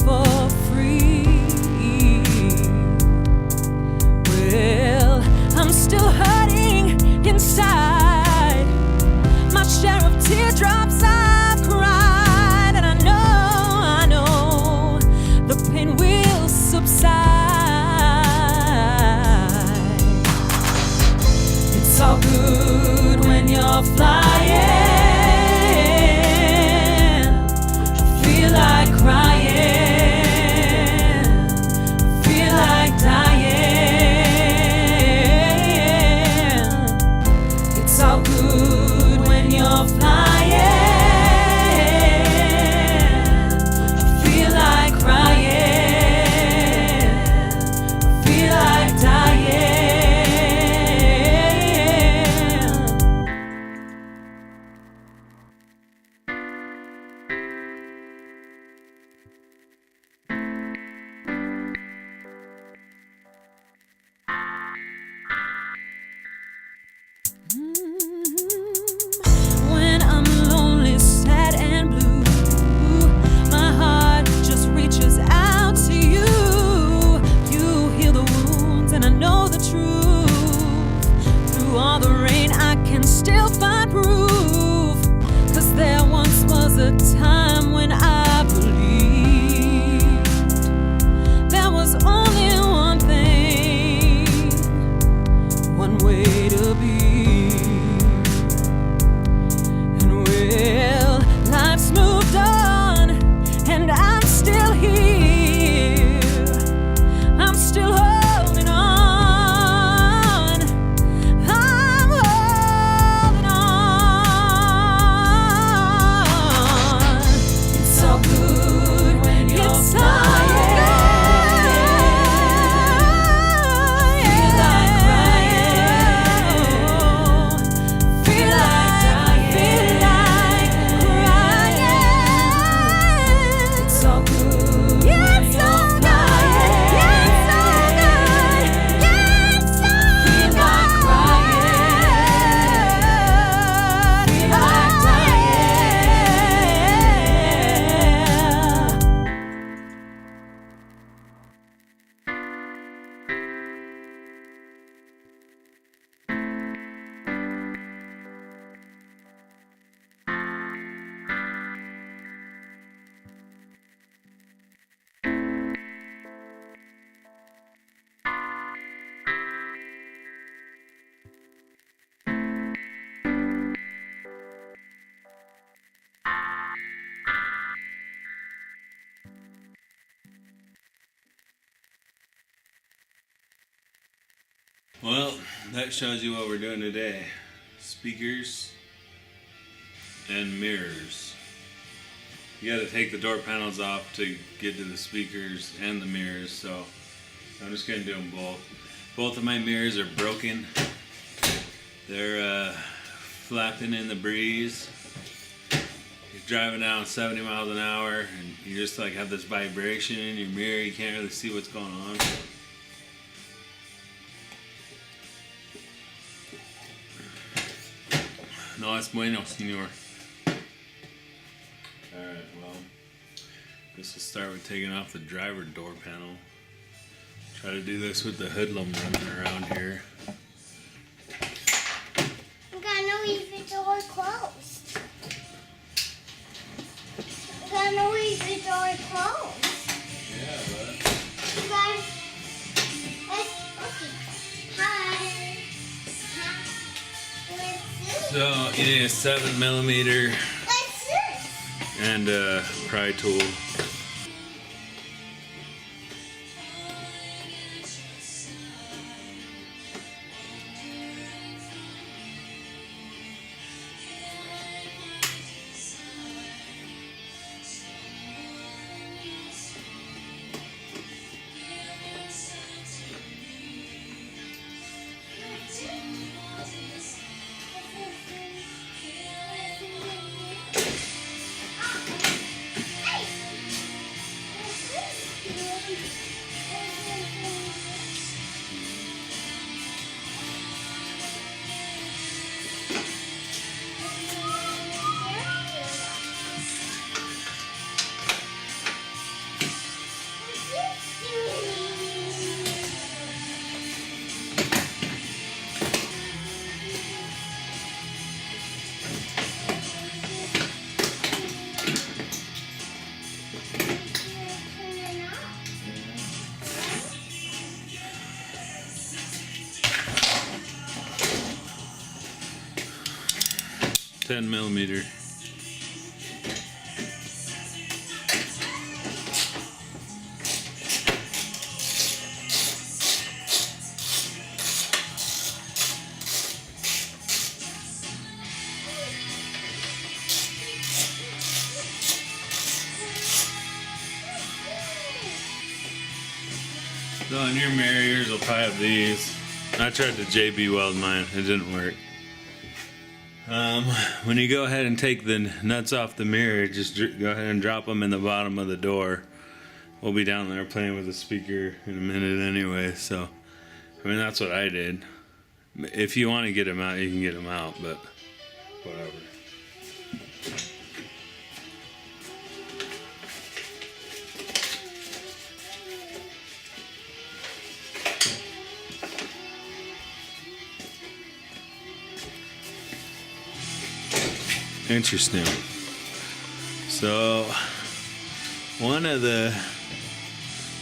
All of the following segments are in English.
for free. Well, I'm still hurting inside. My share of teardrops I've cried, and I know the pain will subside. It's all good when you're flying. Like crying, feel like dying. It's all good when you're flying. Feel like crying, feel like dying. When I'm lonely, sad and blue, my heart just reaches out to you. You heal the wounds and I know the truth. Through all the rain I can still find proof. 'Cause there once was a time when I believed there was only one thing, one way to be. Well, life's moved on, and I'm still here. I'm still holding on. I'm holding on. It's all good when you're flying. Feel like crying. Feel like Well, that shows you what we're doing today. Speakers and mirrors. You gotta take the door panels off to get to the speakers and the mirrors, so I'm just gonna do them both. Both of my mirrors are broken. They're flapping in the breeze. You're driving down 70 miles an hour and you just like have this vibration in your mirror. You can't really see what's going on. No es bueno, señor. Alright, well, this will start with taking off the driver door panel. Try to do this with the hoodlum running around here. I gotta leave the door closed. I gotta leave the door closed. Yeah, but... You guys, let's hi. So, you need a 7mm What's this? and a pry tool. 10mm. So on your mirrors, will probably have these. I tried to JB weld mine, it didn't work. When you go ahead and take the nuts off the mirror, just go ahead and drop them in the bottom of the door. We'll be down there playing with the speaker in a minute anyway, so I mean that's what I did. If you want to get them out, you can get them out, but whatever. Interesting. So one of the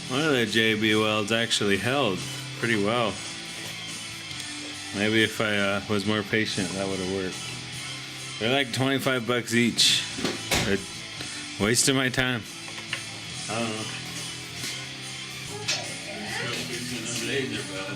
JB welds actually held pretty well. Maybe if I was more patient, that would have worked. They're like 25 bucks each. They're wasting my time. I don't know. These are bad.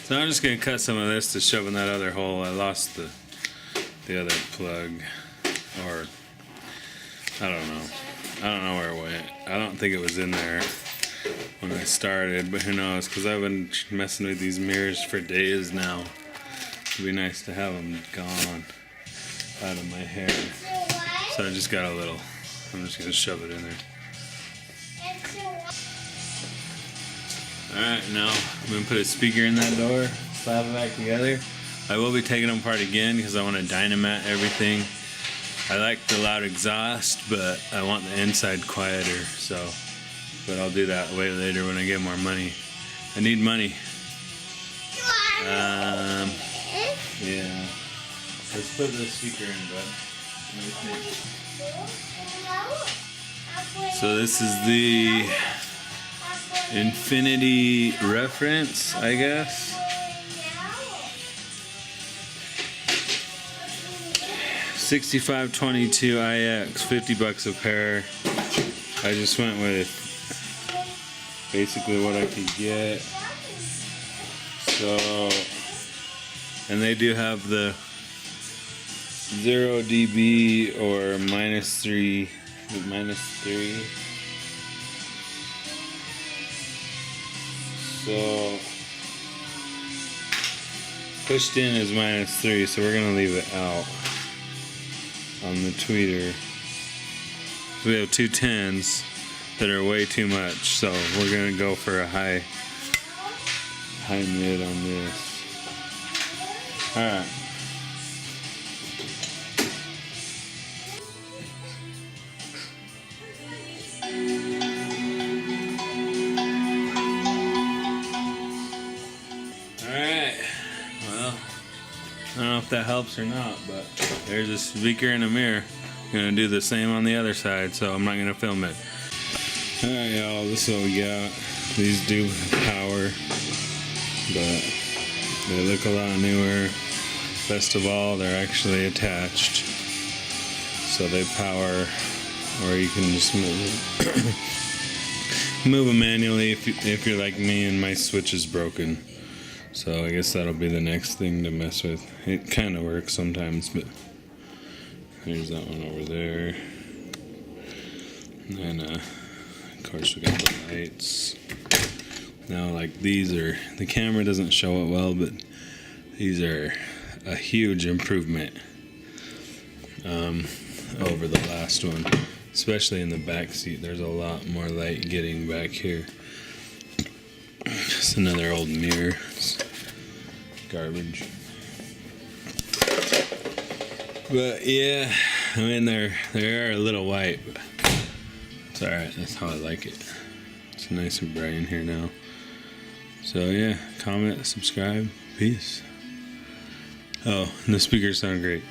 So I'm just going to cut some of this to shove in that other hole. I lost the other plug, or I don't know. I don't know where it went. I don't think it was in there when I started, but who knows, because I've been messing with these mirrors for days now. It'd be nice to have them gone out of my hair. So I just got a little, I'm just going to shove it in there. Alright, now I'm going to put a speaker in that door, slap it back together. I will be taking them apart again because I want to dynamat everything. I like the loud exhaust, but I want the inside quieter, so, but I'll do that way later when I get more money. I need money. Yeah. Let's put the speaker in, bud. So this is the Infinity reference, I guess. $6522 IX, 50 bucks a pair. I just went with basically what I could get. So, and they do have the 0 dB or -3. So pushed in is -3, so we're gonna leave it out on the tweeter. So we have two 10s that are way too much, so we're gonna go for a high high mid on this. Alright. Alright. Well, I don't know if that helps or not, but there's a speaker and a mirror. I'm gonna do the same on the other side, so I'm not gonna film it. Alright, y'all, this is what we got. These do power, but they look a lot newer. Best of all, they're actually attached, so they power, or you can just move them manually if you're like me and my switch is broken. So I guess that'll be the next thing to mess with. It kind of works sometimes, but there's that one over there. And then, of course, we got the lights. Now, like, these are, the camera doesn't show it well, but these are a huge improvement over the last one, especially in the back seat. There's a lot more light getting back here. Just another old mirror. It's garbage. But yeah, I mean they're a little white, but it's alright, that's how I like it. It's nice and bright in here now. So yeah, comment, subscribe, peace. Oh, and the speakers sound great.